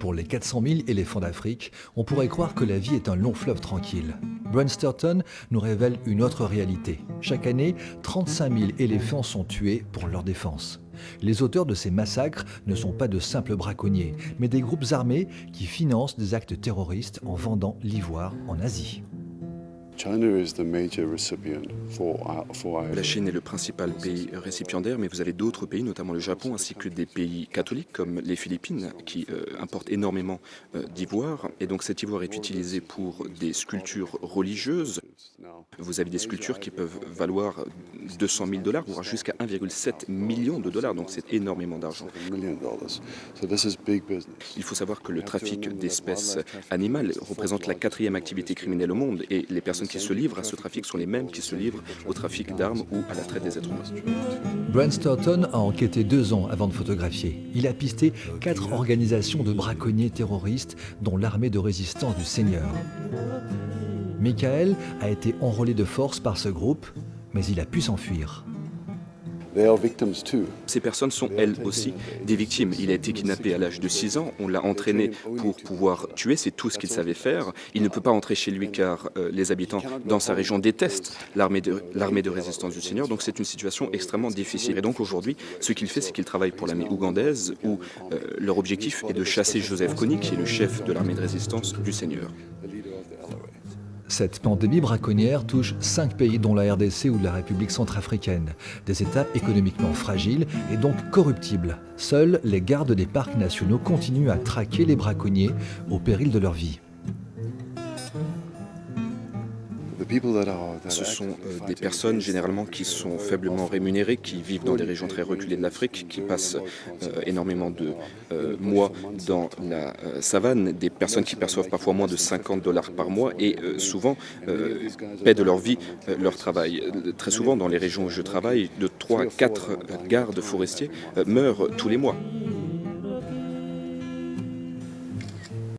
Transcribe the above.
Pour les 400 000 éléphants d'Afrique, on pourrait croire que la vie est un long fleuve tranquille. Brunsterton nous révèle une autre réalité. Chaque année, 35 000 éléphants sont tués pour leur défense. Les auteurs de ces massacres ne sont pas de simples braconniers, mais des groupes armés qui financent des actes terroristes en vendant l'ivoire en Asie. La Chine est le principal pays récipiendaire, mais vous avez d'autres pays, notamment le Japon, ainsi que des pays catholiques comme les Philippines, qui importent énormément d'ivoire. Et donc cet ivoire est utilisé pour des sculptures religieuses. Vous avez des sculptures qui peuvent valoir 200 000 $, voire jusqu'à 1,7 million de dollars, donc c'est énormément d'argent. Il faut savoir que le trafic d'espèces animales représente la 4e activité criminelle au monde, et les personnes qui se livrent à ce trafic sont les mêmes qui se livrent au trafic d'armes ou à la traite des êtres humains. Brunsterton a enquêté 2 ans avant de photographier. Il a pisté 4 organisations de braconniers terroristes, dont l'armée de résistance du Seigneur. Michael a été enrôlé de force par ce groupe, mais il a pu s'enfuir. Ces personnes sont elles aussi des victimes. Il a été kidnappé à l'âge de 6 ans, on l'a entraîné pour pouvoir tuer, c'est tout ce qu'il savait faire. Il ne peut pas entrer chez lui car les habitants dans sa région détestent l'armée de résistance du Seigneur, donc c'est une situation extrêmement difficile. Et donc aujourd'hui, ce qu'il fait, c'est qu'il travaille pour l'armée ougandaise où leur objectif est de chasser Joseph Kony, qui est le chef de l'armée de résistance du Seigneur. Cette pandémie braconnière touche 5 pays dont la RDC ou la République centrafricaine, des États économiquement fragiles et donc corruptibles. Seuls les gardes des parcs nationaux continuent à traquer les braconniers au péril de leur vie. Ce sont des personnes généralement qui sont faiblement rémunérées, qui vivent dans des régions très reculées de l'Afrique, qui passent énormément de mois dans la savane, des personnes qui perçoivent parfois moins de 50 $ par mois et souvent paient de leur vie leur travail. Très souvent dans les régions où je travaille, de 3 à 4 gardes forestiers meurent tous les mois.